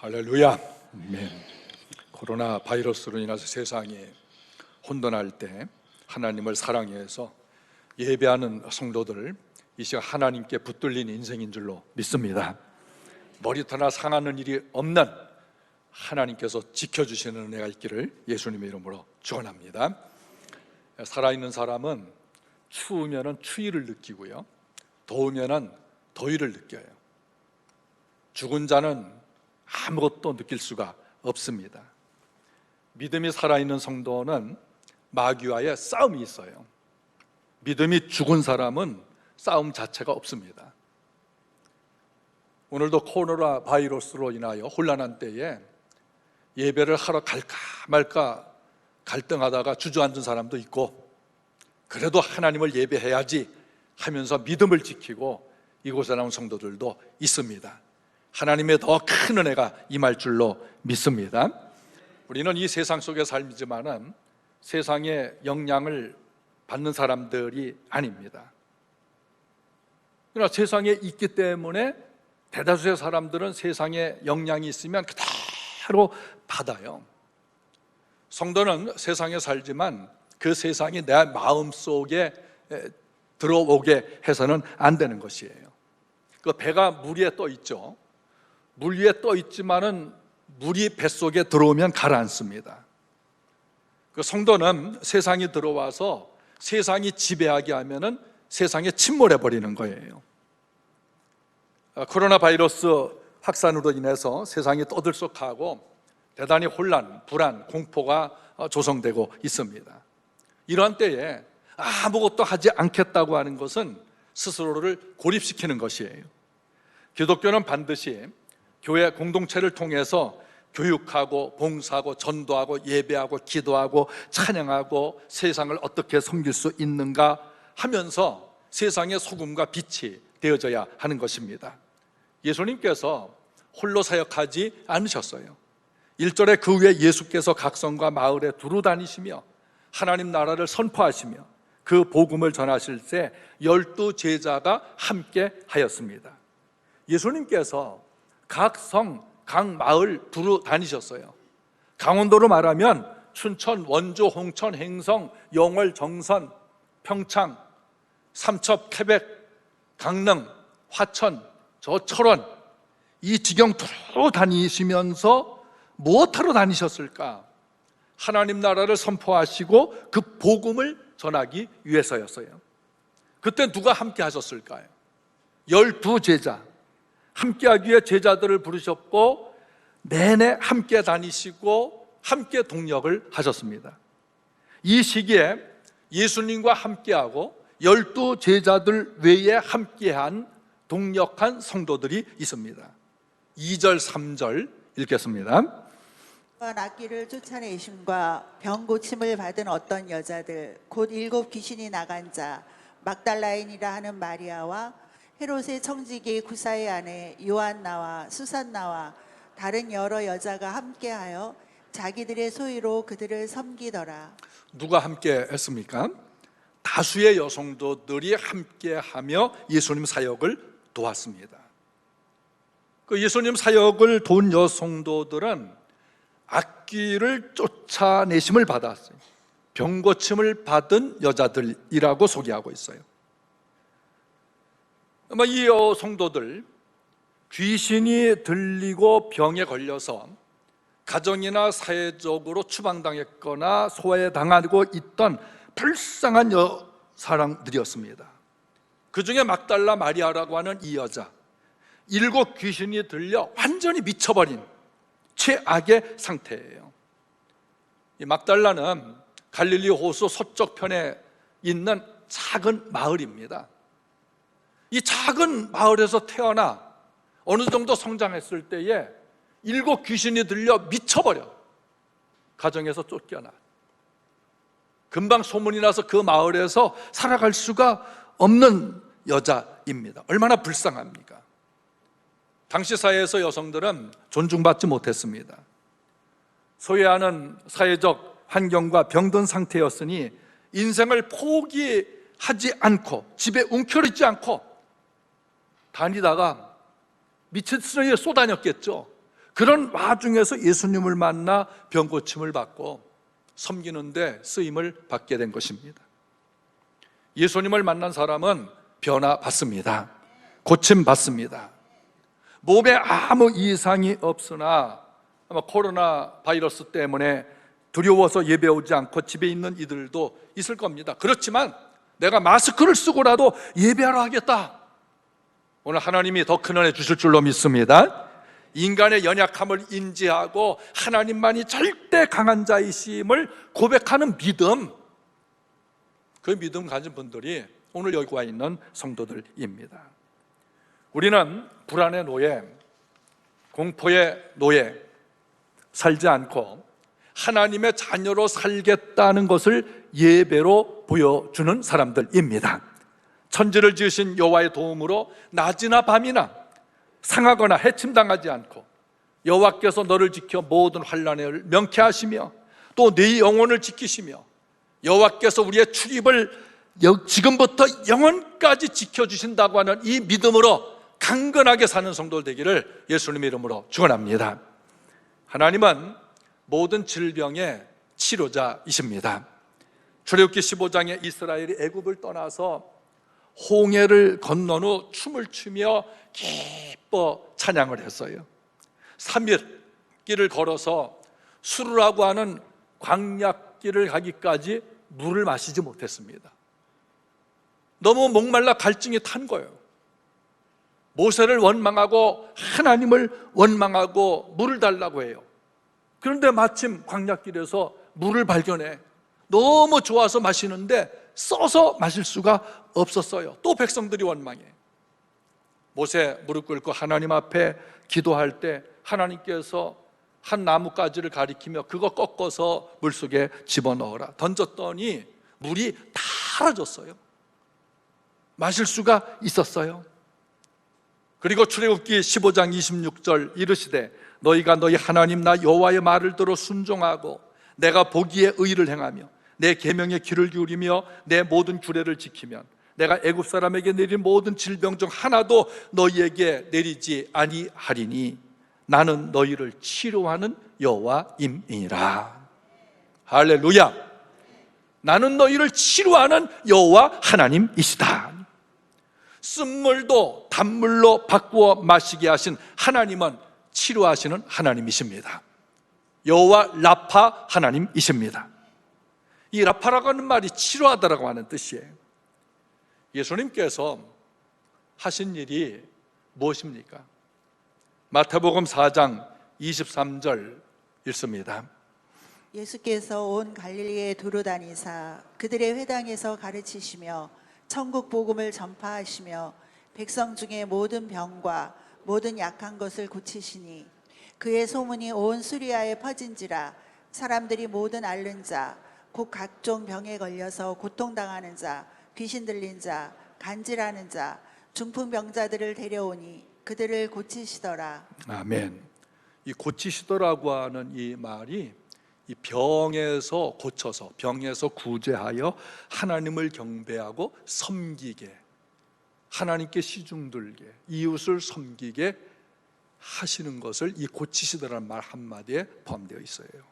할렐루야. 아멘. 코로나 바이러스로 인해서 세상이 혼돈할 때 하나님을 사랑해서 예배하는 성도들, 이 시간 하나님께 붙들린 인생인 줄로 믿습니다. 머리터나 상하는 일이 없는 하나님께서 지켜주시는 은혜가 있기를 예수님의 이름으로 축원합니다. 살아있는 사람은 추우면 추위를 느끼고요, 더우면 더위를 느껴요. 죽은 자는 아무것도 느낄 수가 없습니다. 믿음이 살아있는 성도는 마귀와의 싸움이 있어요. 믿음이 죽은 사람은 싸움 자체가 없습니다. 오늘도 코로나 바이러스로 인하여 혼란한 때에 예배를 하러 갈까 말까 갈등하다가 주저앉은 사람도 있고, 그래도 하나님을 예배해야지 하면서 믿음을 지키고 이곳에 나온 성도들도 있습니다. 하나님의 더 큰 은혜가 임할 줄로 믿습니다. 우리는 이 세상 속에 살지만은 세상의 영향을 받는 사람들이 아닙니다. 그러나 세상에 있기 때문에 대다수의 사람들은 세상에 영향이 있으면 그대로 받아요. 성도는 세상에 살지만 그 세상이 내 마음속에 들어오게 해서는 안 되는 것이에요. 그 배가 물 위에 떠 있죠. 물 위에 떠 있지만은 물이 뱃속에 들어오면 가라앉습니다. 그 성도는 세상이 들어와서 세상이 지배하게 하면은 세상에 침몰해 버리는 거예요. 코로나 바이러스 확산으로 인해서 세상이 떠들썩하고 대단히 혼란, 불안, 공포가 조성되고 있습니다. 이러한 때에 아무것도 하지 않겠다고 하는 것은 스스로를 고립시키는 것이에요. 기독교는 반드시 교회 공동체를 통해서 교육하고 봉사하고 전도하고 예배하고 기도하고 찬양하고 세상을 어떻게 섬길 수 있는가 하면서 세상의 소금과 빛이 되어져야 하는 것입니다. 예수님께서 홀로 사역하지 않으셨어요. 1절에 그 후에 예수께서 각 성과 마을에 두루 다니시며 하나님 나라를 선포하시며 그 복음을 전하실 때 12 제자가 함께 하였습니다. 예수님께서 각 성, 각 마을 두루 다니셨어요. 강원도로 말하면 춘천, 원주, 홍천, 행성, 영월, 정선, 평창, 삼척, 태백, 강릉, 화천, 저 철원, 이 지경 두루 다니시면서 무엇하러 다니셨을까? 하나님 나라를 선포하시고 그 복음을 전하기 위해서였어요. 그때 누가 함께 하셨을까요? 12 제자, 함께하기 위해 제자들을 부르셨고 내내 함께 다니시고 함께 동역을 하셨습니다. 이 시기에 예수님과 함께하고 12 제자들 외에 함께한 동역한 성도들이 있습니다. 2절, 3절 읽겠습니다. 악귀를 쫓아내심과 병 고침을 받은 어떤 여자들 곧 7 귀신이 나간 자 막달라인이라 하는 마리아와 헤롯의 청지기 구사의 아내 요한나와 수산나와 다른 여러 여자가 함께하여 자기들의 소유로 그들을 섬기더라. 누가 함께 했습니까? 다수의 여성도들이 함께하며 예수님 사역을 도왔습니다. 그 예수님 사역을 도운 여성도들은 악귀를 쫓아내심을 받았어요. 병고침을 받은 여자들이라고 소개하고 있어요. 아마 이 성도들, 귀신이 들리고 병에 걸려서 가정이나 사회적으로 추방당했거나 소외당하고 있던 불쌍한 사람들이었습니다. 그 중에 막달라 마리아라고 하는 이 여자, 7 귀신이 들려 완전히 미쳐버린 최악의 상태예요. 이 막달라는 갈릴리 호수 서쪽 편에 있는 작은 마을입니다. 이 작은 마을에서 태어나 어느 정도 성장했을 때에 7 귀신이 들려 미쳐버려 가정에서 쫓겨나 금방 소문이 나서 그 마을에서 살아갈 수가 없는 여자입니다. 얼마나 불쌍합니까? 당시 사회에서 여성들은 존중받지 못했습니다. 소외하는 사회적 환경과 병든 상태였으니 인생을 포기하지 않고 집에 웅크리지 않고 다니다가 미친 쓰레기에 쏟아녔겠죠. 그런 와중에서 예수님을 만나 병고침을 받고 섬기는데 쓰임을 받게 된 것입니다. 예수님을 만난 사람은 변화받습니다. 고침받습니다. 몸에 아무 이상이 없으나 아마 코로나 바이러스 때문에 두려워서 예배 오지 않고 집에 있는 이들도 있을 겁니다. 그렇지만 내가 마스크를 쓰고라도 예배하러 하겠다. 오늘 하나님이 더 큰 은혜 주실 줄로 믿습니다. 인간의 연약함을 인지하고 하나님만이 절대 강한 자이심을 고백하는 믿음, 그 믿음 가진 분들이 오늘 여기 와 있는 성도들입니다. 우리는 불안의 노예, 공포의 노예 살지 않고 하나님의 자녀로 살겠다는 것을 예배로 보여주는 사람들입니다. 천지를 지으신 여호와의 도움으로 낮이나 밤이나 상하거나 해침당하지 않고 여호와께서 너를 지켜 모든 환난을 명쾌하시며 또 네 영혼을 지키시며 여호와께서 우리의 출입을 지금부터 영원까지 지켜주신다고 하는 이 믿음으로 강건하게 사는 성도들 되기를 예수님의 이름으로 축원합니다. 하나님은 모든 질병의 치료자이십니다. 출애굽기 15장에 이스라엘이 애굽을 떠나서 홍해를 건넌 후 춤을 추며 기뻐 찬양을 했어요. 3일 길을 걸어서 수르라고 하는 광야길을 가기까지 물을 마시지 못했습니다. 너무 목말라 갈증이 탄 거예요. 모세를 원망하고 하나님을 원망하고 물을 달라고 해요. 그런데 마침 광야길에서 물을 발견해 너무 좋아서 마시는데 써서 마실 수가 없었어요. 또 백성들이 원망해. 모세 무릎 꿇고 하나님 앞에 기도할 때 하나님께서 한 나뭇가지를 가리키며 그거 꺾어서 물속에 집어넣어라 던졌더니 물이 다 사라졌어요. 마실 수가 있었어요. 그리고 출애굽기 15장 26절 이르시되 너희가 너희 하나님 나 여호와의 말을 들어 순종하고 내가 보기에 의를 행하며 내 계명에 귀를 기울이며 내 모든 규례를 지키면 내가 애굽 사람에게 내린 모든 질병 중 하나도 너희에게 내리지 아니하리니 나는 너희를 치료하는 여호와임이니라. 할렐루야. 나는 너희를 치료하는 여호와 하나님이시다. 쓴물도 단물로 바꾸어 마시게 하신 하나님은 치료하시는 하나님이십니다. 여호와 라파 하나님이십니다. 이 라파라고 하는 말이 치료하다라고 하는 뜻이에요. 예수님께서 하신 일이 무엇입니까? 마태복음 4장 23절 읽습니다. 예수께서 온 갈릴리에 두루 다니사 그들의 회당에서 가르치시며 천국 복음을 전파하시며 백성 중에 모든 병과 모든 약한 것을 고치시니 그의 소문이 온 수리아에 퍼진지라. 사람들이 모든 앓는 자 곧 각종 병에 걸려서 고통당하는 자 귀신 들린 자 간질하는 자 중풍병자들을 데려오니 그들을 고치시더라. 아멘. 이 고치시더라고 하는 이 말이 이 병에서 고쳐서 병에서 구제하여 하나님을 경배하고 섬기게 하나님께 시중들게 이웃을 섬기게 하시는 것을 이 고치시더라는 말 한마디에 포함되어 있어요.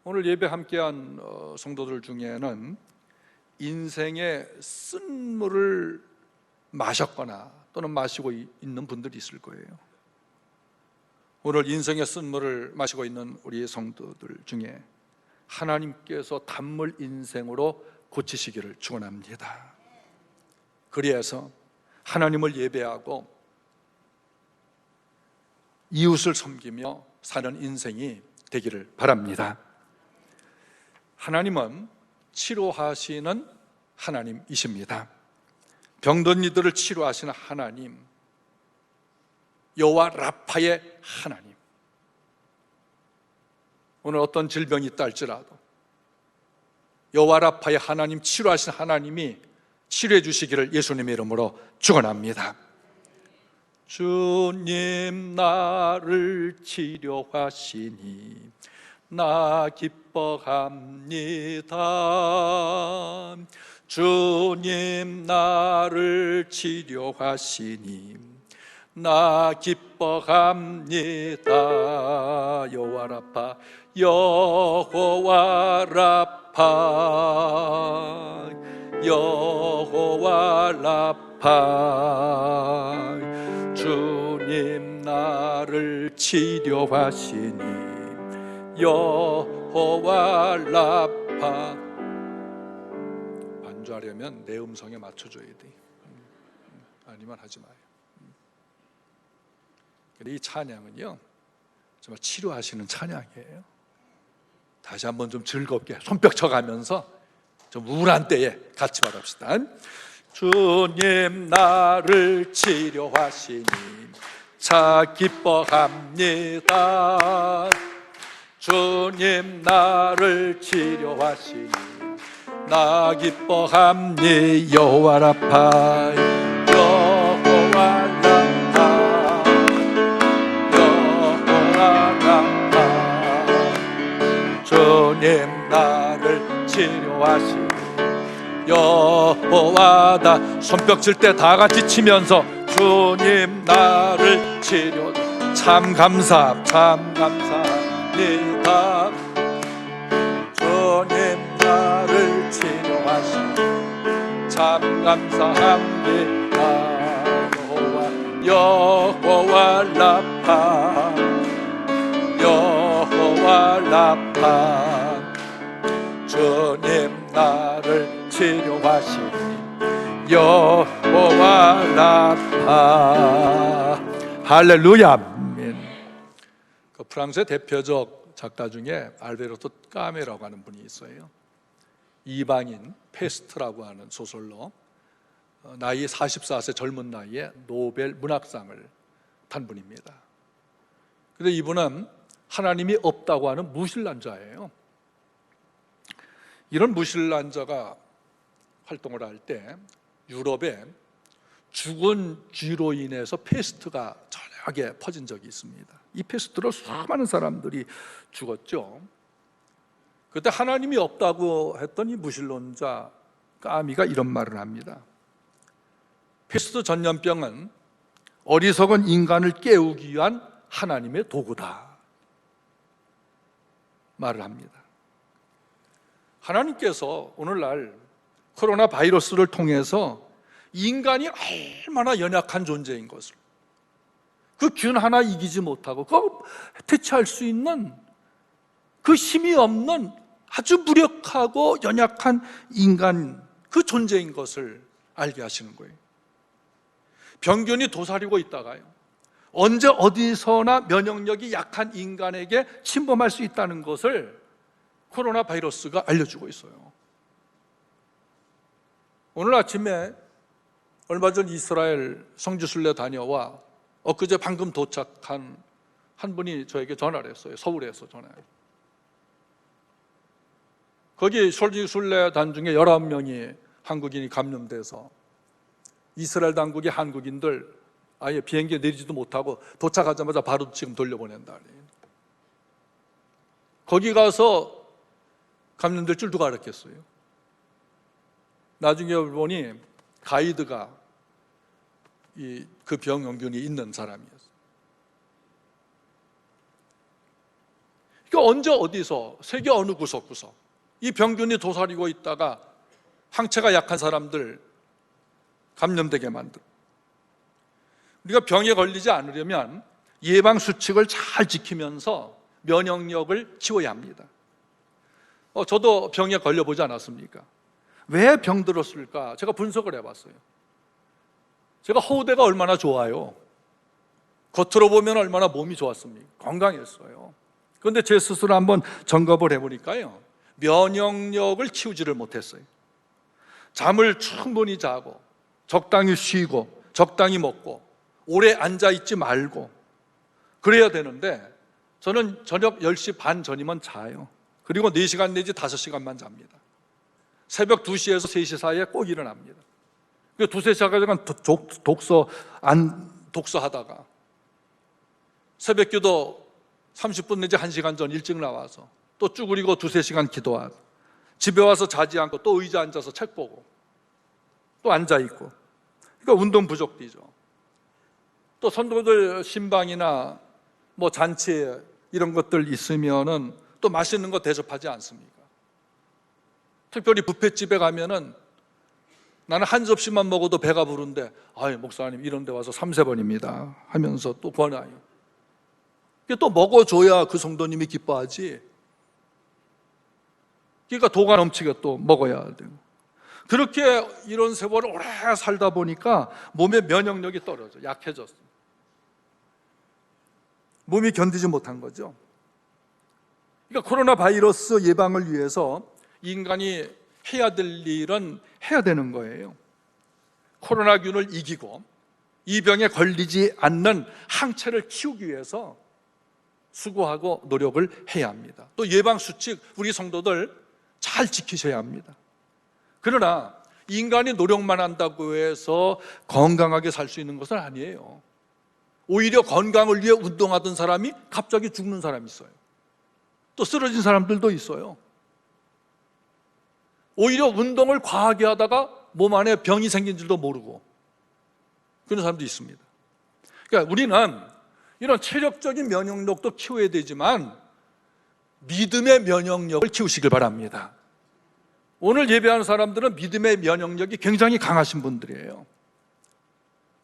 오늘 예배 함께한 성도들 중에는 인생의 쓴물을 마셨거나 또는 마시고 있는 분들이 있을 거예요. 오늘 인생의 쓴물을 마시고 있는 우리 성도들 중에 하나님께서 단물 인생으로 고치시기를 축원합니다. 그리해서 하나님을 예배하고 이웃을 섬기며 사는 인생이 되기를 바랍니다. 하나님은 치료하시는 하나님이십니다. 병든 이들을 치료하시는 하나님, 여호와 라파의 하나님. 오늘 어떤 질병이 있다 할지라도 여호와 라파의 하나님, 치료하시는 하나님이 치료해 주시기를 예수님의 이름으로 축원합니다. 주님 나를 치료하시니 나 기뻐합니다. 주님 나를 치료하시니 나 기뻐합니다. 여호와 라파, 여호와 라파, 여호와 라파. 주님 나를 치료하시니 여호와 라파. 반주하려면 내 음성에 맞춰줘야 돼. 아니면 하지 마요. 이 찬양은요, 정말 치료하시는 찬양이에요. 다시 한번 좀 즐겁게 손뼉 쳐가면서 좀 우울한 때에 같이 말합시다. 주님 나를 치료하시니 자 기뻐합니다. 주님 나를 치료하시니 나 기뻐합니. 여호와 라파, 여호와 라파, 여호와 라파. 주님 나를 치료하시니 여호와다. 손뼉 칠 때 다 같이 치면서 주님 나를 치료. 참 감사합니다. 주님 나를 치료하시니 참 감사합니다. 여호와 라파, 여호와 라파. 주님 나를 치료하시니 여호와 라파. 할렐루야. 아멘. 그 프랑스의 대표적 작가 중에 알베르토 까메라고 하는 분이 있어요. 이방인 페스트라고 하는 소설로 나이 44세 젊은 나이에 노벨 문학상을 탄 분입니다. 그런데 이분은 하나님이 없다고 하는 무신론자예요. 이런 무신론자가 활동을 할 때 유럽에 죽은 쥐로 인해서 페스트가 전하게 퍼진 적이 있습니다. 이 페스트로 수많은 사람들이 죽었죠. 그때 하나님이 없다고 했던 이 무신론자 까미가 이런 말을 합니다. 페스트 전염병은 어리석은 인간을 깨우기 위한 하나님의 도구다 말을 합니다. 하나님께서 오늘날 코로나 바이러스를 통해서 인간이 얼마나 연약한 존재인 것을, 그 균 하나 이기지 못하고 그걸 대체할 수 있는 그 힘이 없는 아주 무력하고 연약한 인간, 그 존재인 것을 알게 하시는 거예요. 병균이 도사리고 있다가요, 언제 어디서나 면역력이 약한 인간에게 침범할 수 있다는 것을 코로나 바이러스가 알려주고 있어요. 오늘 아침에 얼마 전 이스라엘 성지순례 다녀와 엊그제 방금 도착한 한 분이 저에게 전화를 했어요. 서울에서 전화를. 거기 성지순례단 중에 19명이 한국인이 감염돼서 이스라엘 당국이 한국인들 아예 비행기에 내리지도 못하고 도착하자마자 바로 지금 돌려보낸다. 거기 가서 감염될 줄 누가 알았겠어요? 나중에 보니 가이드가 그 병원균이 있는 사람이었어요. 그러니까 언제 어디서 세계 어느 구석구석 이 병균이 도사리고 있다가 항체가 약한 사람들 감염되게 만들어. 우리가 병에 걸리지 않으려면 예방 수칙을 잘 지키면서 면역력을 키워야 합니다. 저도 병에 걸려보지 않았습니까? 왜 병들었을까? 제가 분석을 해봤어요. 제가 호흡대가 얼마나 좋아요. 겉으로 보면 얼마나 몸이 좋았습니까? 건강했어요. 그런데 제 스스로 한번 점검을 해보니까요, 면역력을 키우지를 못했어요. 잠을 충분히 자고 적당히 쉬고 적당히 먹고 오래 앉아있지 말고 그래야 되는데 저는 저녁 10시 반 전이면 자요. 그리고 4시간 내지 5시간만 잡니다. 새벽 2시에서 3시 사이에 꼭 일어납니다. 그 2-3시간 독서하다가 새벽 기도 30분 내지 1시간 전 일찍 나와서 또 쭈그리고 2-3시간 기도하고 집에 와서 자지 않고 또 의자 앉아서 책 보고 또 앉아있고, 그러니까 운동 부족이죠. 또 성도들 신방이나 뭐 잔치 이런 것들 있으면은 또 맛있는 거 대접하지 않습니까? 특별히 뷔페집에 가면은 나는 한 접시만 먹어도 배가 부른데, 아이 목사님 이런 데 와서 3-4번입니다 하면서 또 권하요. 또 먹어줘야 그 성도님이 기뻐하지. 그러니까 도가 넘치게 또 먹어야 되고. 그렇게 이런 세월을 오래 살다 보니까 몸의 면역력이 떨어져 약해졌어. 몸이 견디지 못한 거죠. 그러니까 코로나 바이러스 예방을 위해서 인간이 해야 될 일은 해야 되는 거예요. 코로나균을 이기고 이 병에 걸리지 않는 항체를 키우기 위해서 수고하고 노력을 해야 합니다. 또 예방수칙 우리 성도들 잘 지키셔야 합니다. 그러나 인간이 노력만 한다고 해서 건강하게 살 수 있는 것은 아니에요. 오히려 건강을 위해 운동하던 사람이 갑자기 죽는 사람이 있어요. 또 쓰러진 사람들도 있어요. 오히려 운동을 과하게 하다가 몸 안에 병이 생긴 줄도 모르고 그런 사람도 있습니다. 그러니까 우리는 이런 체력적인 면역력도 키워야 되지만 믿음의 면역력을 키우시길 바랍니다. 오늘 예배하는 사람들은 믿음의 면역력이 굉장히 강하신 분들이에요.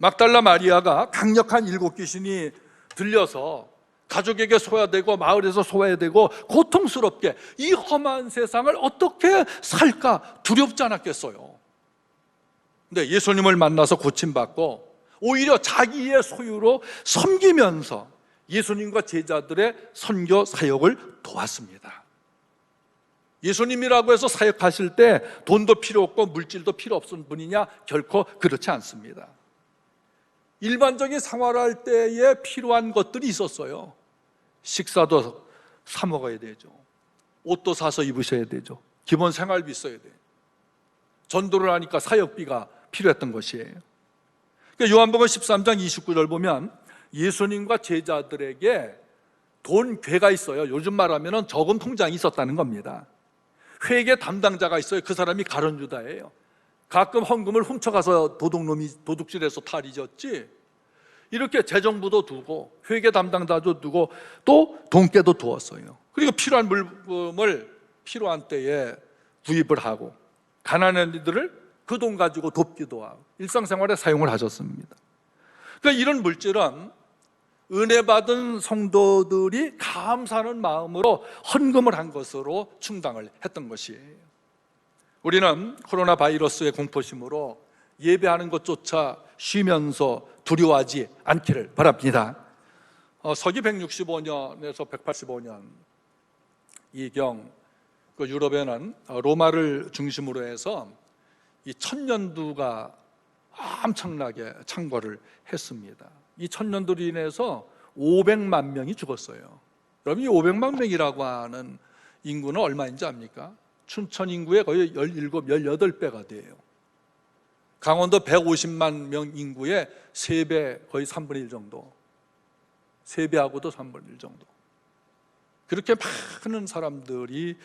막달라 마리아가 강력한 7귀신이 들려서 가족에게 소화되고 마을에서 소외되고 고통스럽게 이 험한 세상을 어떻게 살까 두렵지 않았겠어요. 근데 예수님을 만나서 고침받고 오히려 자기의 소유로 섬기면서 예수님과 제자들의 선교 사역을 도왔습니다. 예수님이라고 해서 사역하실 때 돈도 필요 없고 물질도 필요 없은 분이냐? 결코 그렇지 않습니다. 일반적인 생활할 때에 필요한 것들이 있었어요. 식사도 사 먹어야 되죠. 옷도 사서 입으셔야 되죠. 기본 생활비 있어야 돼요. 전도를 하니까 사역비가 필요했던 것이에요. 그러니까 요한복음 13장 29절 보면 예수님과 제자들에게 돈 괴가 있어요. 요즘 말하면 저금 통장이 있었다는 겁니다. 회계 담당자가 있어요. 그 사람이 가룟 유다예요. 가끔 헌금을 훔쳐가서 도둑질해서 탈이 졌지. 이렇게 재정부도 두고 회계 담당자도 두고 또 돈깨도 두었어요. 그리고 필요한 물품을 필요한 때에 구입을 하고 가난한 이들을 그 돈 가지고 돕기도 하고 일상생활에 사용을 하셨습니다. 그러니까 이런 물질은 은혜 받은 성도들이 감사하는 마음으로 헌금을 한 것으로 충당을 했던 것이에요. 우리는 코로나 바이러스의 공포심으로 예배하는 것조차 쉬면서 두려워하지 않기를 바랍니다. 서기 165년에서 185년 이경 그 유럽에는 로마를 중심으로 해서 이 천년두가 엄청나게 창궐을 했습니다. 이 천년두로 인해서 500만 명이 죽었어요. 여러분 이 500만 명이라고 하는 인구는 얼마인지 압니까? 춘천 인구의 거의 17, 18배가 돼요. 강원도 150만 명 인구의 3배, 거의 3분의 1 정도. 3배하고도 3분의 1 정도. 그렇게 많은 사람들이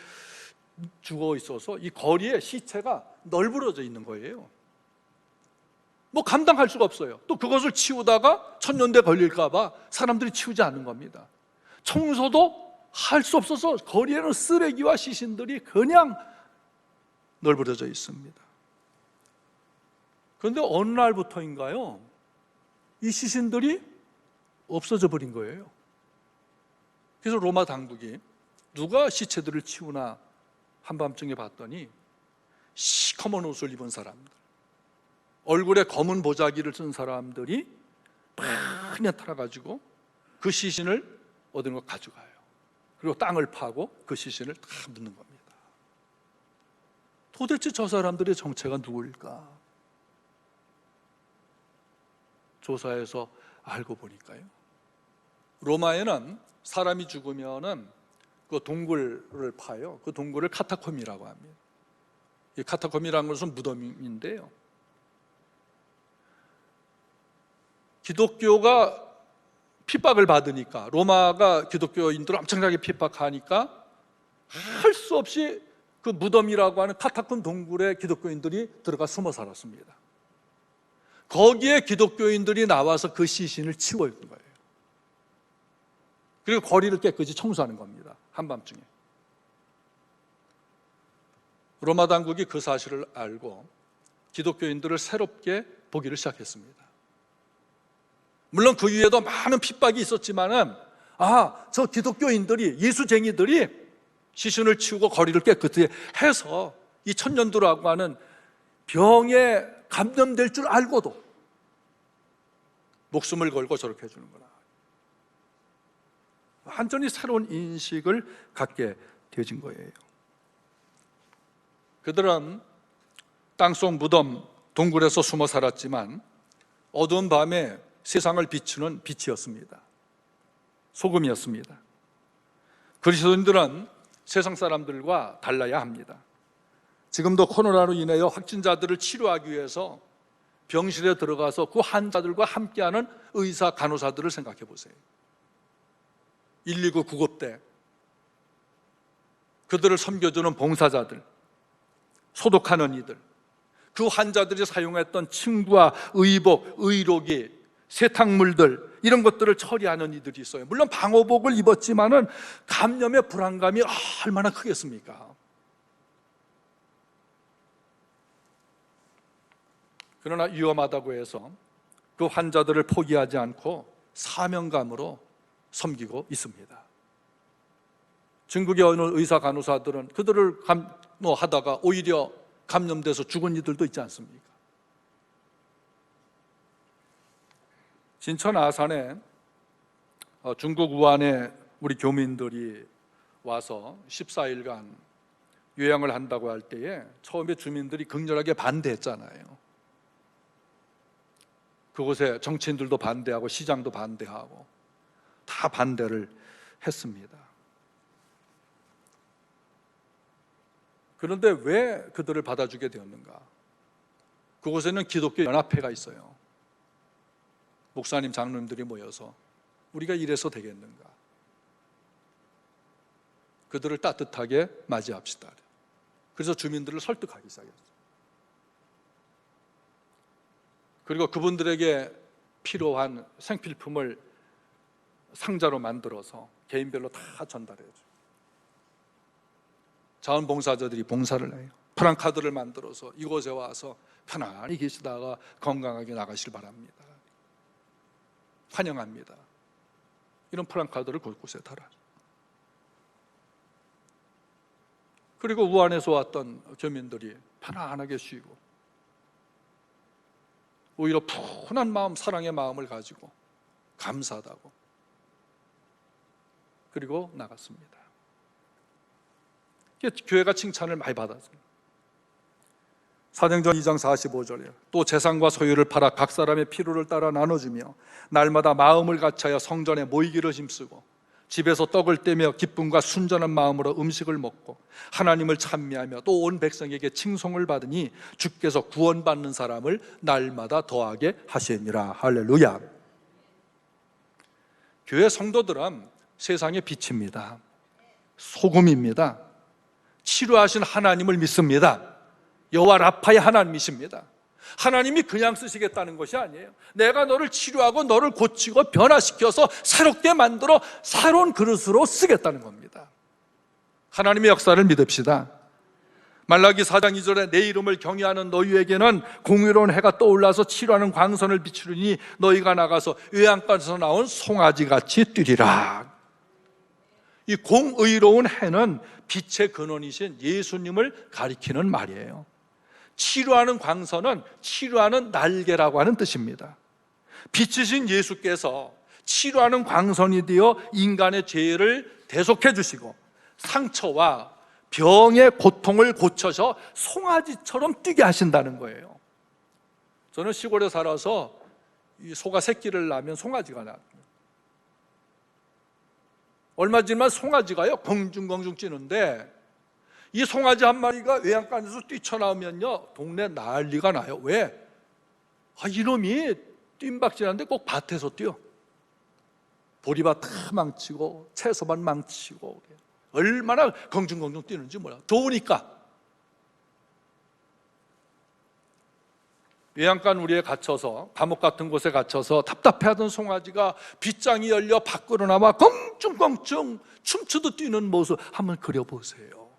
죽어 있어서 이 거리에 시체가 널브러져 있는 거예요. 뭐 감당할 수가 없어요. 또 그것을 치우다가 천년대 걸릴까 봐 사람들이 치우지 않는 겁니다. 청소도 할 수 없어서 거리에는 쓰레기와 시신들이 그냥 널브러져 있습니다. 그런데 어느 날부터인가요? 이 시신들이 없어져 버린 거예요. 그래서 로마 당국이 누가 시체들을 치우나 한밤중에 봤더니 시커먼 옷을 입은 사람들, 얼굴에 검은 보자기를 쓴 사람들이 많이 나타나가지고 그 시신을 어디로 가져가요. 그리고 땅을 파고 그 시신을 다 묻는 겁니다. 도대체 저 사람들의 정체가 누구일까? 조사해서 알고 보니까요, 로마에는 사람이 죽으면은 그 동굴을 파요. 그 동굴을 카타콤이라고 합니다. 이 카타콤이라는 것은 무덤인데요, 기독교가 핍박을 받으니까, 로마가 기독교인들을 엄청나게 핍박하니까 할 수 없이 그 무덤이라고 하는 카타콤 동굴에 기독교인들이 들어가 숨어 살았습니다. 거기에 기독교인들이 나와서 그 시신을 치워온 거예요. 그리고 거리를 깨끗이 청소하는 겁니다. 한밤중에. 로마 당국이 그 사실을 알고 기독교인들을 새롭게 보기를 시작했습니다. 물론 그 위에도 많은 핍박이 있었지만은 저 기독교인들이, 예수쟁이들이 시신을 치우고 거리를 깨끗이 해서 이 천년두라고 하는 병에 감염될 줄 알고도 목숨을 걸고 저렇게 해주는구나. 완전히 새로운 인식을 갖게 되어진 거예요. 그들은 땅속 무덤, 동굴에서 숨어 살았지만 어두운 밤에 세상을 비추는 빛이었습니다. 소금이었습니다. 그리스도인들은 세상 사람들과 달라야 합니다. 지금도 코로나로 인하여 확진자들을 치료하기 위해서 병실에 들어가서 그 환자들과 함께하는 의사, 간호사들을 생각해 보세요. 119 구급대, 그들을 섬겨주는 봉사자들, 소독하는 이들, 그 환자들이 사용했던 침구와 의복, 의료기, 세탁물들, 이런 것들을 처리하는 이들이 있어요. 물론 방호복을 입었지만은 감염의 불안감이 얼마나 크겠습니까? 그러나 위험하다고 해서 그 환자들을 포기하지 않고 사명감으로 섬기고 있습니다. 중국의 어느 의사 간호사들은 그들을 하다가 오히려 감염돼서 죽은 이들도 있지 않습니까? 진천 아산에 중국 우한에 우리 교민들이 와서 14일간 요양을 한다고 할 때에 처음에 주민들이 극렬하게 반대했잖아요. 그곳에 정치인들도 반대하고 시장도 반대하고 다 반대를 했습니다. 그런데 왜 그들을 받아주게 되었는가? 그곳에는 기독교 연합회가 있어요. 목사님, 장로님들이 모여서 우리가 이래서 되겠는가? 그들을 따뜻하게 맞이합시다. 그래서 주민들을 설득하기 시작했어요. 그리고 그분들에게 필요한 생필품을 상자로 만들어서 개인별로 다 전달해줘요. 자원봉사자들이 봉사를 해요. 프랑카드를 만들어서 이곳에 와서 편안히 계시다가 건강하게 나가시길 바랍니다. 환영합니다. 이런 프랑카드를 곳곳에 달아요. 그리고 우한에서 왔던 교민들이 편안하게 쉬고 오히려 푸근한 마음, 사랑의 마음을 가지고 감사하다고 그리고 나갔습니다. 교회가 칭찬을 많이 받았어요. 사도행전 2장 45절에 또 재산과 소유를 팔아 각 사람의 필요를 따라 나눠주며 날마다 마음을 같이하여 성전에 모이기를 힘쓰고 집에서 떡을 떼며 기쁨과 순전한 마음으로 음식을 먹고 하나님을 찬미하며 또 온 백성에게 칭송을 받으니 주께서 구원받는 사람을 날마다 더하게 하시니라. 할렐루야. 교회 성도들은 세상의 빛입니다. 소금입니다. 치료하신 하나님을 믿습니다. 여호와 라파의 하나님이십니다. 하나님이 그냥 쓰시겠다는 것이 아니에요. 내가 너를 치료하고 너를 고치고 변화시켜서 새롭게 만들어 새로운 그릇으로 쓰겠다는 겁니다. 하나님의 역사를 믿읍시다. 말라기 4장 2절에 내 이름을 경외하는 너희에게는 공의로운 해가 떠올라서 치료하는 광선을 비추리니 너희가 나가서 외양간에서 나온 송아지같이 뛰리라. 이 공의로운 해는 빛의 근원이신 예수님을 가리키는 말이에요. 치료하는 광선은 치료하는 날개라고 하는 뜻입니다. 빛이신 예수께서 치료하는 광선이 되어 인간의 죄를 대속해 주시고 상처와 병의 고통을 고쳐서 송아지처럼 뛰게 하신다는 거예요. 저는 시골에 살아서 이 소가 새끼를 낳으면 송아지가 낳아요. 얼마 지나면 송아지가요 공중공중 찌는데 이 송아지 한 마리가 외양간에서 뛰쳐나오면요 동네 난리가 나요. 왜? 이놈이 뜀박질하는데 꼭 밭에서 뛰어. 보리밭 다 망치고 채소밭 망치고 얼마나 공중공중 뛰는지 몰라. 좋으니까. 외양간 우리에 갇혀서, 감옥 같은 곳에 갇혀서 답답해하던 송아지가 빗장이 열려 밖으로 나와 껑충껑충 춤추듯 뛰는 모습 한번 그려보세요.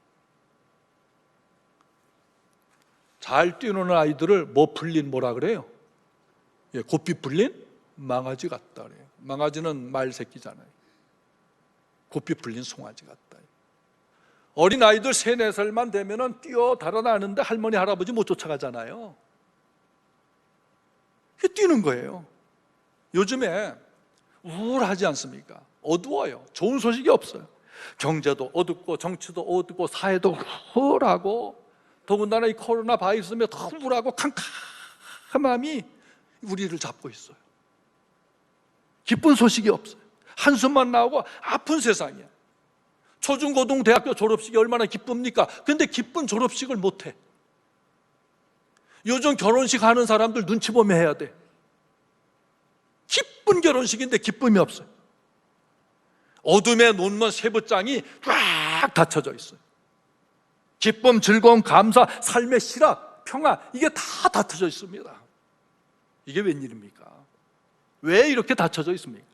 잘 뛰는 아이들을 풀린 뭐라 그래요? 곱비 풀린 망아지 같다 그래요. 망아지는 말 새끼잖아요. 곱비 풀린 송아지 같다. 어린 아이들 3, 4살만 되면은 뛰어 달아나는데 할머니 할아버지 못 쫓아가잖아요. 뛰는 거예요. 요즘에 우울하지 않습니까? 어두워요. 좋은 소식이 없어요. 경제도 어둡고 정치도 어둡고 사회도 우울하고, 더군다나 이 코로나 바이러스 때문에 더 우울하고 캄캄함이 우리를 잡고 있어요. 기쁜 소식이 없어요. 한숨만 나오고 아픈 세상이야. 초중고등 대학교 졸업식이 얼마나 기쁩니까? 근데 기쁜 졸업식을 못해. 요즘 결혼식 하는 사람들 눈치 보며 해야 돼. 기쁜 결혼식인데 기쁨이 없어요. 어둠의 논문 세부장이 쫙 닫혀져 있어요. 기쁨, 즐거움, 감사, 삶의 실화, 평화, 이게 다 닫혀져 있습니다. 이게 웬일입니까? 왜 이렇게 닫혀져 있습니까?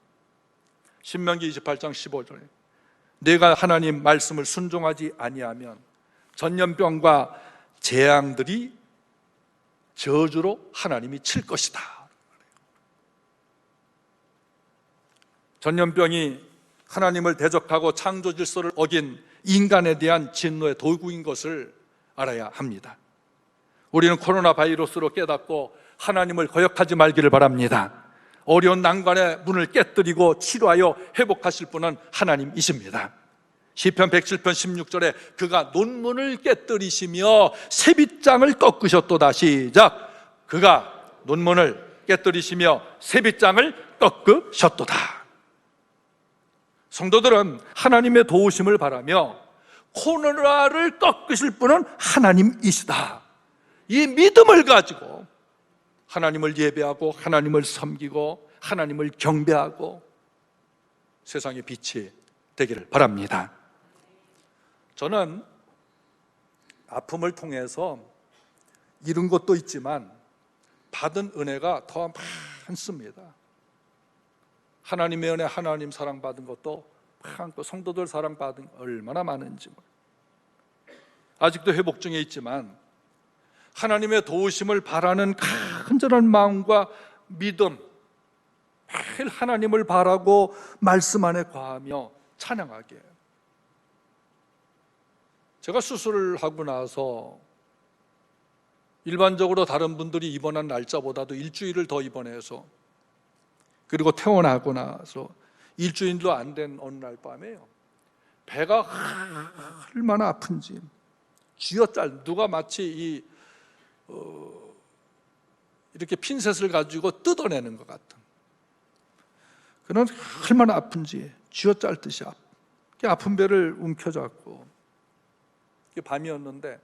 신명기 28장 15절에 내가 하나님 말씀을 순종하지 아니하면 전염병과 재앙들이 저주로 하나님이 칠 것이다. 전염병이 하나님을 대적하고 창조 질서를 어긴 인간에 대한 진노의 도구인 것을 알아야 합니다. 우리는 코로나 바이러스로 깨닫고 하나님을 거역하지 말기를 바랍니다. 어려운 난관의 문을 깨뜨리고 치료하여 회복하실 분은 하나님이십니다. 시편 107편 16절에 그가 논문을 깨뜨리시며 세빗장을 꺾으셨도다. 시작. 그가 논문을 깨뜨리시며 세빗장을 꺾으셨도다. 성도들은 하나님의 도우심을 바라며 코로나를 꺾으실 분은 하나님이시다, 이 믿음을 가지고 하나님을 예배하고 하나님을 섬기고 하나님을 경배하고 세상의 빛이 되기를 바랍니다. 저는 아픔을 통해서 잃은 것도 있지만 받은 은혜가 더 많습니다. 하나님의 은혜, 하나님 사랑받은 것도 많고 성도들 사랑받은 얼마나 많은지. 아직도 회복 중에 있지만 하나님의 도우심을 바라는 간절한 마음과 믿음, 매일 하나님을 바라고 말씀 안에 거하며 찬양하게 해요. 제가 수술을 하고 나서 일반적으로 다른 분들이 입원한 날짜보다도 일주일을 더 입원해서, 그리고 퇴원하고 나서 일주일도 안 된 어느 날 밤에요, 배가 얼마나 아픈지 쥐어짤, 누가 마치 이렇게 핀셋을 가지고 뜯어내는 것 같은 그런, 얼마나 아픈지 쥐어짤듯이 아픈 배를 움켜잡고, 밤이었는데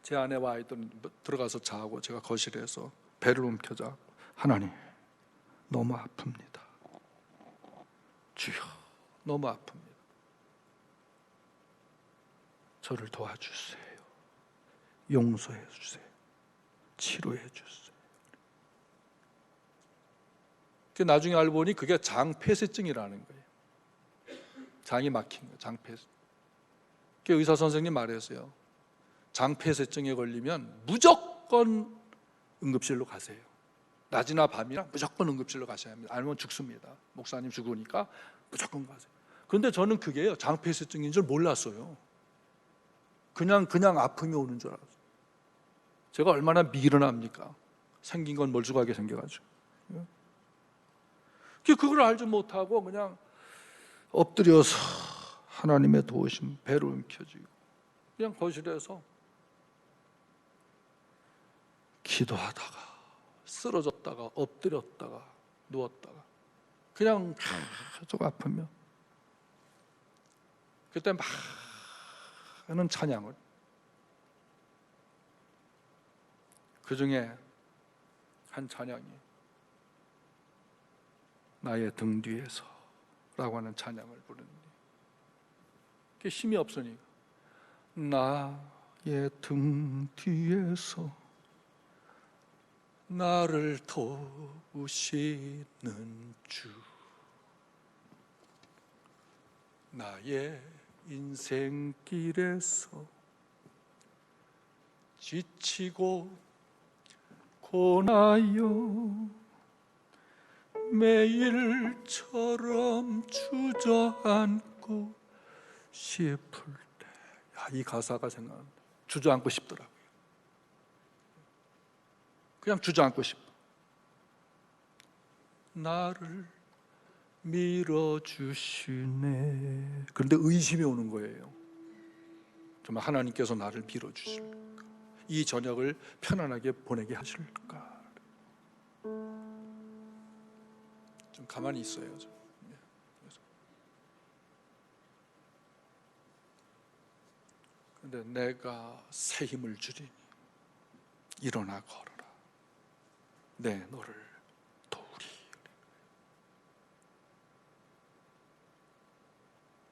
제 아내와 아이들은 들어가서 자고 제가 거실에서 배를 움켜잡고, 하나님 너무 아픕니다. 주여 너무 아픕니다. 저를 도와주세요. 용서해 주세요. 치료해 주세요. 나중에 알고 보니 그게 장폐쇄증이라는 거예요. 장이 막힌 거예요. 장폐쇄. 의사 선생님 말했어요. 장폐쇄증에 걸리면 무조건 응급실로 가세요. 낮이나 밤이나 무조건 응급실로 가셔야 합니다. 아니면 죽습니다. 목사님 죽으니까 무조건 가세요. 그런데 저는 그게요, 장폐쇄증인 줄 몰랐어요. 그냥 아픔이 오는 줄 알았어요. 제가 얼마나 미련합니까? 생긴 건 멀쩡하게 생겨가지고. 그걸 알지 못하고 그냥 엎드려서 하나님의 도우심, 배를 움켜쥐고 그냥 거실에서 기도하다가 쓰러졌다가 엎드렸다가 누웠다가 그냥 계속 아프면, 그때 많은 찬양을, 그 중에 한 찬양이 나의 등 뒤에서 라고 하는 찬양을 부르는데, 그게 힘이 없으니까 나의 등 뒤에서 나를 도우시는 주, 나의 인생길에서 지치고 고나요 매일처럼 주저앉고 싶을 때, 이 가사가 생각납니다. 주저앉고 싶더라고요. 그냥 주저앉고 싶어. 나를 밀어주시네. 그런데 의심이 오는 거예요. 정말 하나님께서 나를 밀어주실까? 이 저녁을 편안하게 보내게 하실까? 좀 가만히 있어요. 좀. 근데 내가 새 힘을 주리니 일어나 걸어라. 내 너를 도우리.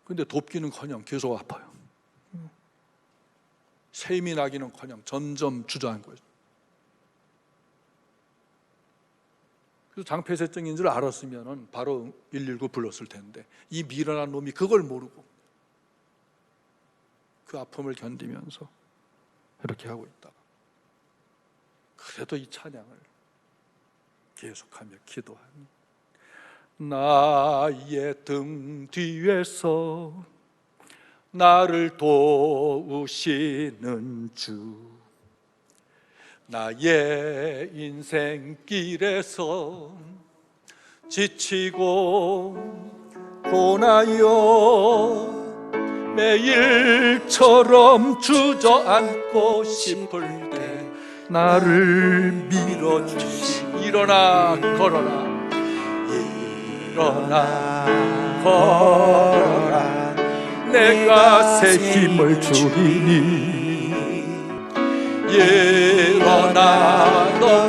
근데 돕기는커녕 계속 아파요. 새 힘이 나기는커녕 점점 주저앉고 있어요. 그래서 장폐쇄증인 줄 알았으면 바로 119 불렀을 텐데, 이 미련한 놈이 그걸 모르고 그 아픔을 견디면서 이렇게 하고 있다가, 그래도 이 찬양을 계속하며 기도하니, 나의 등 뒤에서 나를 도우시는 주, 나의 인생길에서 지치고 고나요 매일처럼 주저앉고 싶을 때 나를 밀어주시. 일어나 걸어라. 일어나 걸어라. 내가 새 힘을 주리니 일어나 너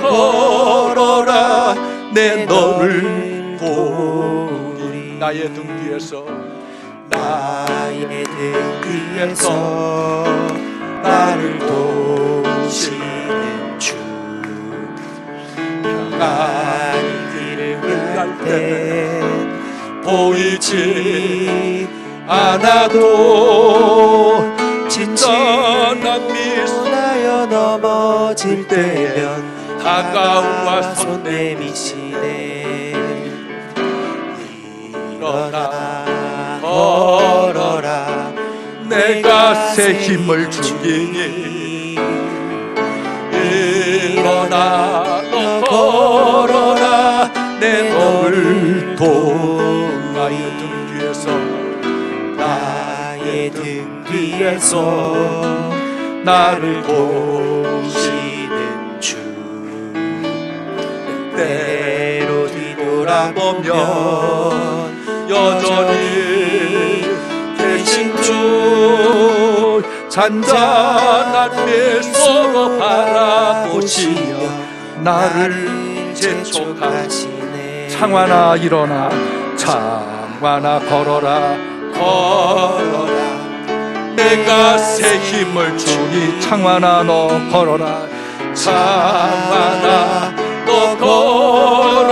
걸어라. 내 너를 도우리. 나의 등 뒤에서, 나의 등 뒤에서 나를 도우시는 주, 평안히 길을 갈 땐 보이지 않아도 지친 미소나여 넘어질 때면 다가와 손 내미시네. 일어나 걸어라. 내가 새 힘을 주리니 일어나 너 걸어라. 내 너를 나의 등 뒤에서, 나의 등 뒤에서 나를 도우시는 주, 때로 뒤돌아보면 여전히 계신 주, 잔잔한 미소로 바라보시며 나를 재촉하시네. 창환아 일어나, 창환아 걸어라. 걸어라. 내가 새 힘을 주니 창환아 너 걸어라. 창환아 너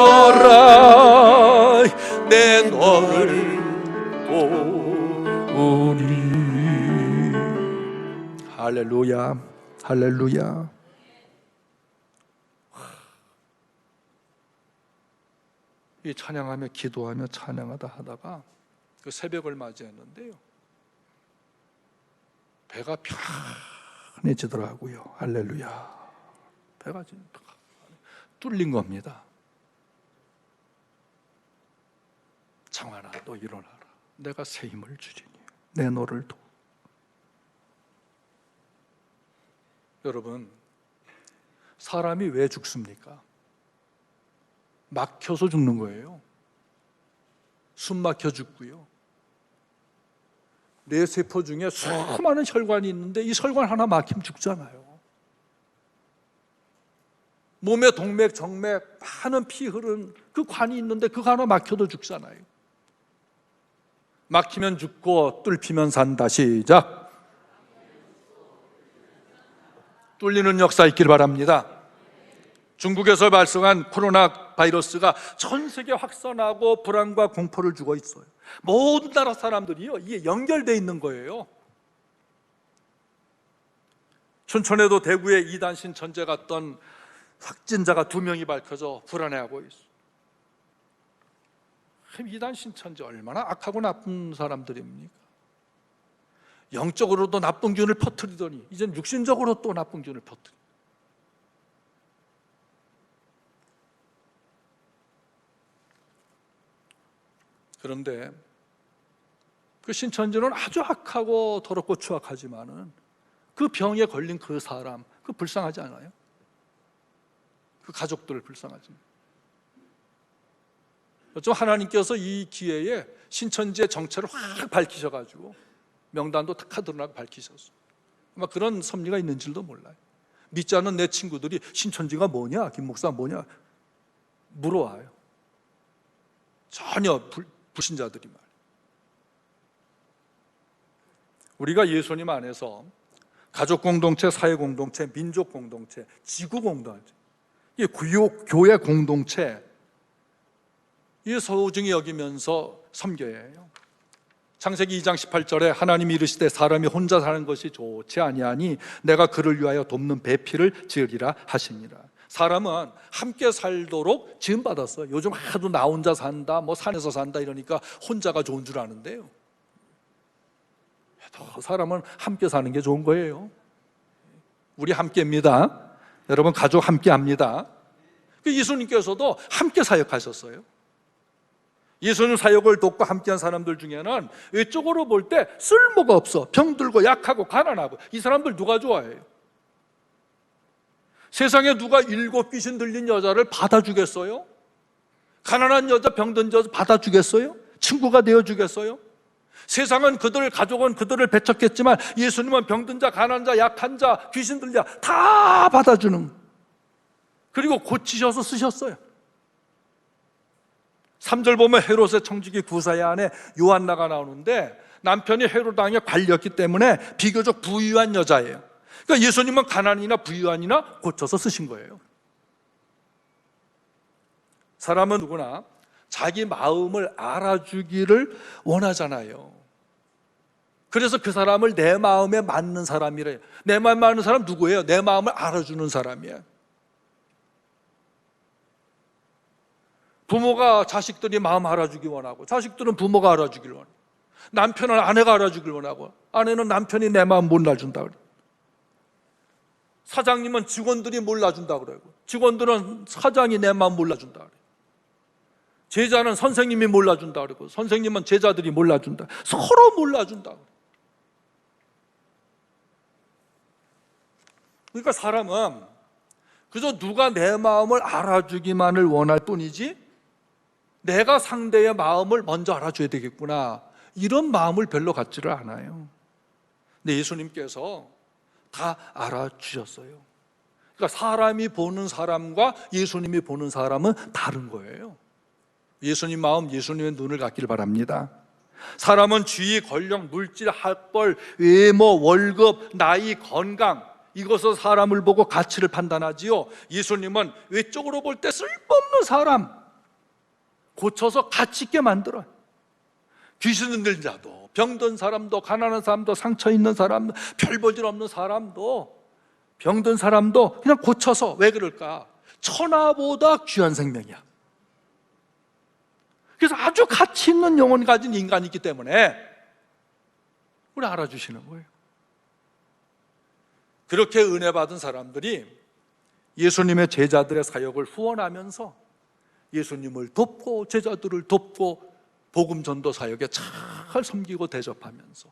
걸어라. 내 너를 도우리. 할렐루야, 할렐루야. 이 찬양하며 기도하며 찬양하다 하다가 그 새벽을 맞이했는데요, 배가 편해지더라고요. 할렐루야. 배가 뚫린 겁니다. 창환아 너 일어나라. 내가 새 힘을 주리니 내 너를 도. 여러분, 사람이 왜 죽습니까? 막혀서 죽는 거예요. 숨 막혀 죽고요. 뇌 세포 중에 수많은 혈관이 있는데 이 혈관 하나 막히면 죽잖아요. 몸에 동맥, 정맥, 많은 피 흐른 그 관이 있는데 그거 하나 막혀도 죽잖아요. 막히면 죽고 뚫히면 산다. 시작. 뚫리는 역사 있길 바랍니다. 중국에서 발생한 코로나 바이러스가 전 세계 확산하고 불안과 공포를 주고 있어요. 모든 나라 사람들이요, 이게 연결되어 있는 거예요. 춘천에도 대구에 이단 신천지 갔던 확진자가 2명이 밝혀져 불안해하고 있어요. 이단 신천지 얼마나 악하고 나쁜 사람들입니까? 영적으로도 나쁜 기운을 퍼뜨리더니 이젠 육신적으로 또 나쁜 기운을 퍼뜨려. 그런데 그 신천지는 아주 악하고 더럽고 추악하지만은 그 병에 걸린 그 사람, 그 불쌍하지 않아요? 그 가족들 불쌍하지. 좀 하나님께서 이 기회에 신천지의 정체를 확 밝히셔가지고 명단도 탁 드러나고 밝히셨어요. 아마 그런 섭리가 있는 줄도 몰라요. 믿지 않는 내 친구들이 신천지가 뭐냐, 김 목사 뭐냐 물어와요. 전혀 불신자들이 말이에요. 우리가 예수님 안에서 가족 공동체, 사회 공동체, 민족 공동체, 지구 공동체, 이 교회 공동체, 이 소중히 여기면서 섬겨야 해요. 창세기 2장 18절에 하나님이 이르시되 사람이 혼자 사는 것이 좋지 아니하니 내가 그를 위하여 돕는 배필을 지으리라 하시니라. 사람은 함께 살도록 지음받았어요. 요즘 하도 나 혼자 산다, 뭐 산에서 산다 이러니까 혼자가 좋은 줄 아는데요, 사람은 함께 사는 게 좋은 거예요. 우리 함께입니다. 여러분 가족 함께합니다. 예수님께서도 함께 사역하셨어요. 예수님 사역을 돕고 함께한 사람들 중에는 외적으로 볼 때 쓸모가 없어, 병들고 약하고 가난하고, 이 사람들 누가 좋아해요? 세상에 누가 7 귀신 들린 여자를 받아주겠어요? 가난한 여자, 병든 여자 받아주겠어요? 친구가 되어주겠어요? 세상은 가족은 그들을 배척했지만 예수님은 병든 자, 가난한 자, 약한 자, 귀신 들린 자 다 받아주는, 그리고 고치셔서 쓰셨어요. 3절 보면 헤롯의 청지기 구사야 안에 요한나가 나오는데 남편이 헤롯 왕의 관리였기 때문에 비교적 부유한 여자예요. 그러니까 예수님은 가난이나 부유한이나 고쳐서 쓰신 거예요. 사람은 누구나 자기 마음을 알아주기를 원하잖아요. 그래서 그 사람을 내 마음에 맞는 사람이래요. 내 마음에 맞는 사람 누구예요? 내 마음을 알아주는 사람이에요. 부모가 자식들이 마음 알아주기 원하고, 자식들은 부모가 알아주기를 원하고, 남편은 아내가 알아주기를 원하고, 아내는 남편이 내 마음 몰라준다 그래요. 사장님은 직원들이 몰라준다 그래요. 직원들은 사장이 내 마음 몰라준다 그래요. 제자는 선생님이 몰라준다 그러고, 선생님은 제자들이 몰라준다. 서로 몰라준다 그래요. 그러니까 사람은 그저 누가 내 마음을 알아주기만을 원할 뿐이지 내가 상대의 마음을 먼저 알아줘야 되겠구나, 이런 마음을 별로 갖지를 않아요. 근데 예수님께서 다 알아주셨어요. 그러니까 사람이 보는 사람과 예수님이 보는 사람은 다른 거예요. 예수님 마음, 예수님의 눈을 갖기를 바랍니다. 사람은 지위, 권력, 물질, 학벌, 외모, 월급, 나이, 건강, 이것으로 사람을 보고 가치를 판단하지요. 예수님은 외적으로 볼 때 쓸모없는 사람 고쳐서 가치 있게 만들어요. 귀신 들린 자도, 병든 사람도, 가난한 사람도, 상처 있는 사람도, 별 볼 일 없는 사람도, 병든 사람도 그냥 고쳐서. 왜 그럴까? 천하보다 귀한 생명이야. 그래서 아주 가치 있는 영혼 가진 인간이 있기 때문에 우리 알아주시는 거예요. 그렇게 은혜 받은 사람들이 예수님의 제자들의 사역을 후원하면서 예수님을 돕고 제자들을 돕고 복음 전도 사역에 잘 섬기고 대접하면서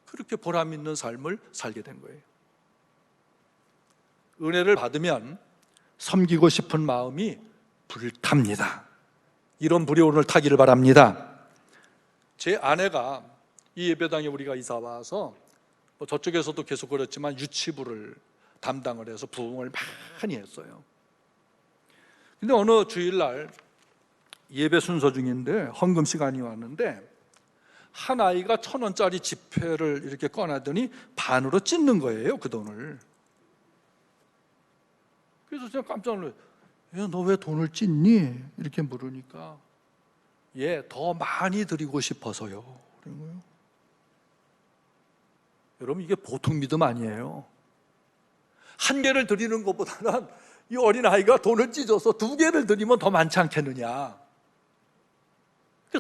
그렇게 보람 있는 삶을 살게 된 거예요. 은혜를 받으면 섬기고 싶은 마음이 불탑니다. 이런 불이 오늘 타기를 바랍니다. 제 아내가 이 예배당에 우리가 이사 와서 저쪽에서도 계속 그랬지만 유치부를 담당을 해서 부흥을 많이 했어요. 근데 어느 주일날 예배 순서 중인데 헌금 시간이 왔는데 한 아이가 1,000원짜리 지폐를 이렇게 꺼내더니 반으로 찢는 거예요, 그 돈을. 그래서 제가 깜짝 놀라요. 너 왜 돈을 찢니? 이렇게 물으니까 더 많이 드리고 싶어서요. 그런 거예요. 여러분, 이게 보통 믿음 아니에요. 한 개를 드리는 것보다는 이 어린아이가 돈을 찢어서 2개를 드리면 더 많지 않겠느냐.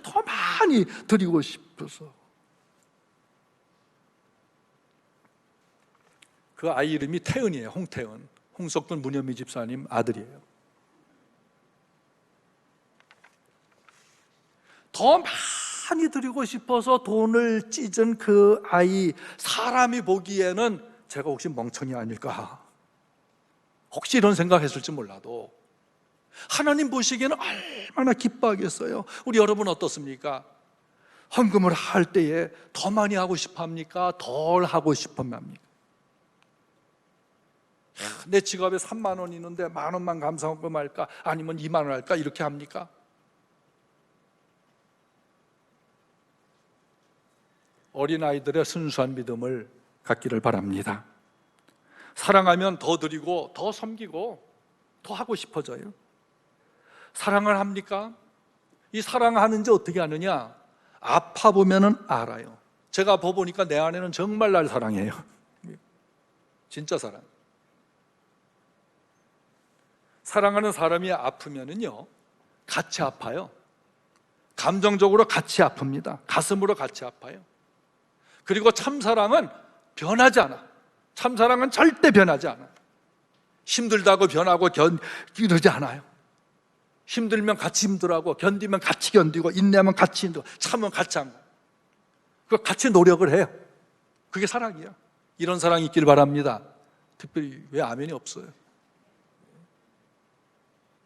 더 많이 드리고 싶어서. 그 아이 이름이 태은이에요. 홍태은. 홍석준 문현미 집사님 아들이에요. 더 많이 드리고 싶어서 돈을 찢은 그 아이, 사람이 보기에는 제가 혹시 멍청이 아닐까, 혹시 이런 생각했을지 몰라도 하나님 보시기에는 얼마나 기뻐하겠어요. 우리 여러분 어떻습니까? 헌금을 할 때에 더 많이 하고 싶어 합니까? 덜 하고 싶어 합니까? 내 지갑에 3만 원 있는데 10,000원만 감사헌금 할까? 아니면 2만 원 할까? 이렇게 합니까? 어린아이들의 순수한 믿음을 갖기를 바랍니다. 사랑하면 더 드리고 더 섬기고 더 하고 싶어져요. 사랑을 합니까? 이 사랑하는지 어떻게 아느냐? 아파 보면은 알아요. 제가 아파 보니까 내 아내는 정말 날 사랑해요. 진짜 사랑. 사랑하는 사람이 아프면은요, 같이 아파요. 감정적으로 같이 아픕니다. 가슴으로 같이 아파요. 그리고 참사랑은 변하지 않아. 참사랑은 절대 변하지 않아. 힘들다고 변하고 이러지 않아요. 힘들면 같이 힘들하고, 견디면 같이 견디고, 인내하면 같이 인내하고, 참으면 같이 하고, 그 같이 노력을 해요. 그게 사랑이야. 이런 사랑이 있길 바랍니다. 특별히 왜 아멘이 없어요?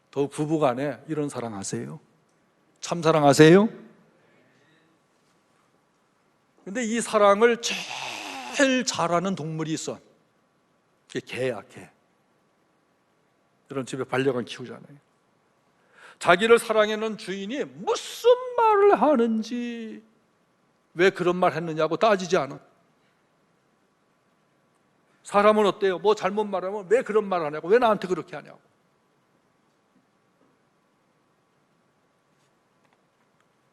더욱 부부간에 이런 사랑하세요. 참사랑하세요. 근데 이 사랑을 제일 잘하는 동물이 있어. 그게 개야, 개. 이런 집에 반려견 키우잖아요. 자기를 사랑하는 주인이 무슨 말을 하는지, 왜 그런 말 했느냐고 따지지 않아. 사람은 어때요? 뭐 잘못 말하면 왜 그런 말 하냐고, 왜 나한테 그렇게 하냐고.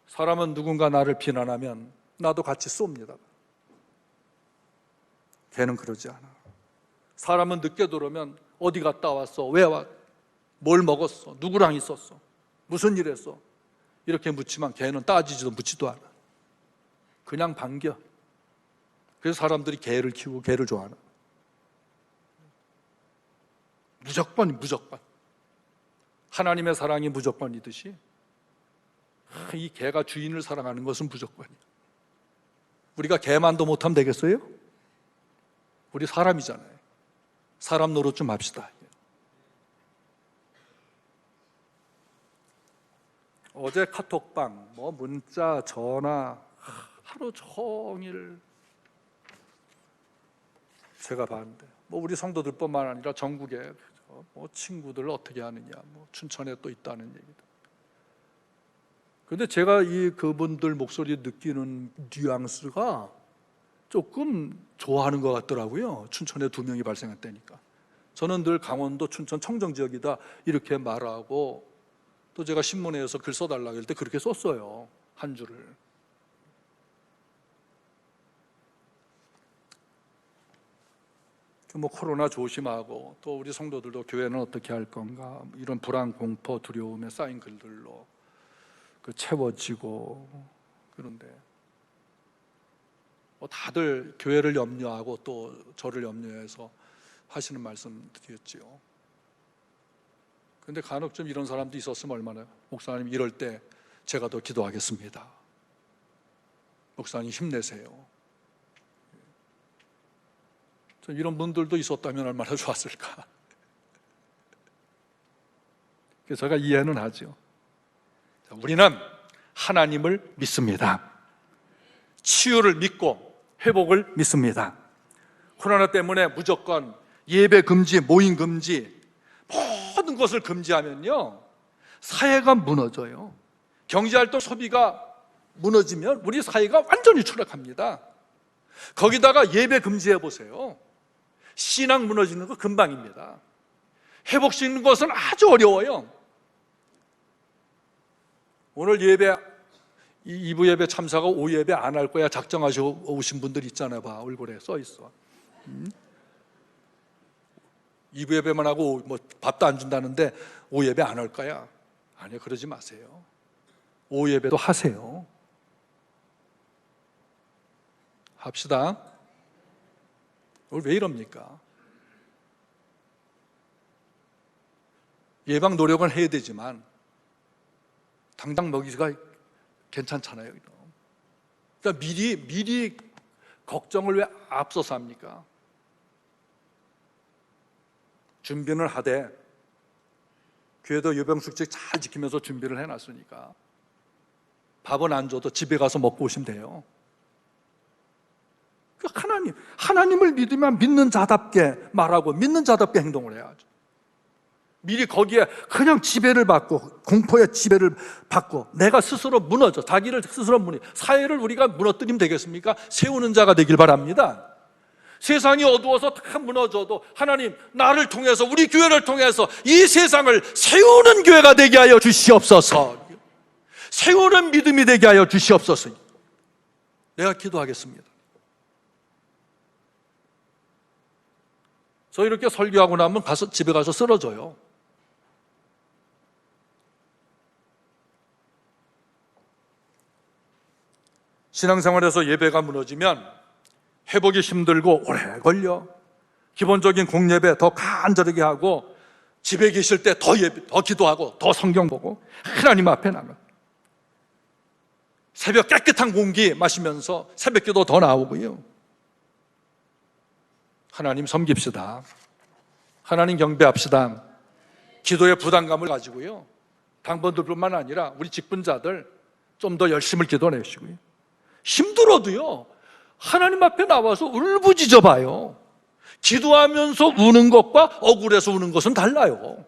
사람은 누군가 나를 비난하면 나도 같이 쏩니다. 걔는 그러지 않아. 사람은 늦게 들어오면 어디 갔다 왔어? 왜 왔어? 뭘 먹었어? 누구랑 있었어? 무슨 일 했어? 이렇게 묻지만 걔는 따지지도 묻지도 않아. 그냥 반겨. 그래서 사람들이 개를 키우고 개를 좋아하는. 무조건. 하나님의 사랑이 무조건이듯이 이 개가 주인을 사랑하는 것은 무조건이야. 우리가 개만도 못하면 되겠어요? 우리 사람이잖아요. 사람 노릇 좀 합시다. 어제 카톡방, 문자, 전화 하루 종일 제가 봤는데, 우리 성도들뿐만 아니라 전국에 친구들 어떻게 하느냐, 춘천에 또 있다는 얘기도. 근데 제가 그분들 목소리 느끼는 뉘앙스가 조금 좋아하는 것 같더라고요. 춘천에 2명이 발생했다니까. 저는 늘 강원도 춘천 청정 지역이다 이렇게 말하고, 또 제가 신문에서 글 써달라고 할 때 그렇게 썼어요. 한 줄을. 코로나 조심하고, 또 우리 성도들도 교회는 어떻게 할 건가, 이런 불안, 공포, 두려움에 쌓인 글들로 채워지고. 그런데 다들 교회를 염려하고 또 저를 염려해서 하시는 말씀 드렸지요. 근데 간혹 좀 이런 사람도 있었으면 얼마나, 목사님 이럴 때 제가 더 기도하겠습니다. 목사님 힘내세요. 좀 이런 분들도 있었다면 얼마나 좋았을까. 그래서 제가 이해는 하죠. 우리는 하나님을 믿습니다. 치유를 믿고 회복을 믿습니다. 코로나 때문에 무조건 예배 금지, 모임 금지, 모든 것을 금지하면요, 사회가 무너져요. 경제활동 소비가 무너지면 우리 사회가 완전히 추락합니다. 거기다가 예배 금지해 보세요. 신앙 무너지는 거 금방입니다. 회복시키는 것은 아주 어려워요. 오늘 예배 2부 예배 참사가 5 예배 안 할 거야 작정하시고 오신 분들 있잖아요. 봐, 얼굴에 써 있어. 2부 예배만 하고 뭐 밥도 안 준다는데 5 예배 안 할 거야. 아니요, 그러지 마세요. 5 예배도 하세요. 합시다. 오늘 왜 이럽니까? 예방 노력은 해야 되지만 당장 먹이기가 괜찮잖아요. 그러니까 미리 걱정을 왜 앞서서 합니까? 준비는 하되 교회도 요병숙직 잘 지키면서 준비를 해놨으니까 밥은 안 줘도 집에 가서 먹고 오시면 돼요. 그 하나님을 믿으면 믿는 자답게 말하고 믿는 자답게 행동을 해야죠. 미리 거기에 그냥 지배를 받고 공포의 지배를 받고 내가 스스로 무너져 자기를 스스로 사회를 우리가 무너뜨리면 되겠습니까? 세우는 자가 되길 바랍니다. 세상이 어두워서 다 무너져도 하나님 나를 통해서 우리 교회를 통해서 이 세상을 세우는 교회가 되게 하여 주시옵소서. 세우는 믿음이 되게 하여 주시옵소서. 내가 기도하겠습니다. 저 이렇게 설교하고 나면 집에 가서 쓰러져요. 신앙생활에서 예배가 무너지면 회복이 힘들고 오래 걸려. 기본적인 공예배 더 간절하게 하고 집에 계실 때 더 기도하고 더 성경 보고 하나님 앞에 나면 새벽 깨끗한 공기 마시면서 새벽기도 더 나오고요. 하나님 섬깁시다. 하나님 경배합시다. 기도의 부담감을 가지고요. 당번들뿐만 아니라 우리 직분자들 좀 더 열심을 기도내시고요. 힘들어도요. 하나님 앞에 나와서 울부짖어 봐요. 기도하면서 우는 것과 억울해서 우는 것은 달라요.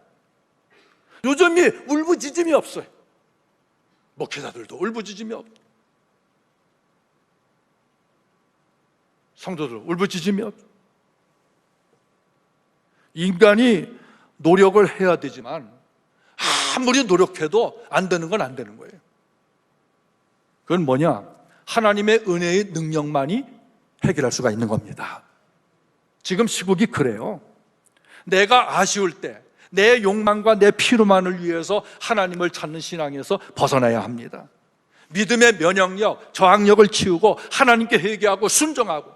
요즘이 울부짖음이 없어요. 목회자들도 울부짖음이 없고 성도들 울부짖음이 없고 인간이 노력을 해야 되지만 아무리 노력해도 안 되는 건 안 되는 거예요. 그건 뭐냐? 하나님의 은혜의 능력만이 해결할 수가 있는 겁니다. 지금 시국이 그래요. 내가 아쉬울 때 내 욕망과 내 피로만을 위해서 하나님을 찾는 신앙에서 벗어나야 합니다. 믿음의 면역력, 저항력을 키우고 하나님께 회개하고 순종하고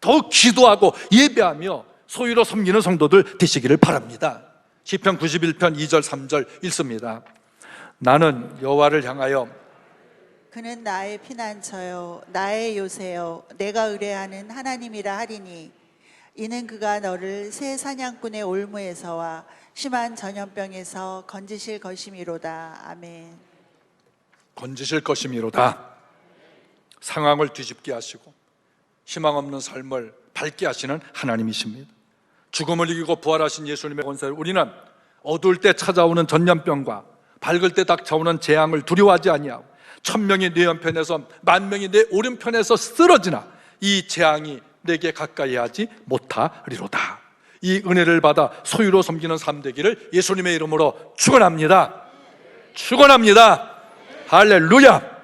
더욱 기도하고 예배하며 소위로 섬기는 성도들 되시기를 바랍니다. 시편 91편 2절 3절 읽습니다. 나는 여호와를 향하여 그는 나의 피난처요 나의 요새요 내가 의뢰하는 하나님이라 하리니 이는 그가 너를 새 사냥꾼의 올무에서와 심한 전염병에서 건지실 것이미로다. 아멘. 건지실 것이미로다. 상황을 뒤집게 하시고 희망 없는 삶을 밝게 하시는 하나님이십니다. 죽음을 이기고 부활하신 예수님의 권세를 우리는 어두울 때 찾아오는 전염병과 밝을 때 닥쳐오는 재앙을 두려워하지 아니하고 1000명이 내 왼편에서 10,000명이 내 오른편에서 쓰러지나 이 재앙이 내게 가까이 하지 못하리로다. 이 은혜를 받아 소유로 섬기는 삶 되기를 예수님의 이름으로 축원합니다. 축원합니다. 할렐루야.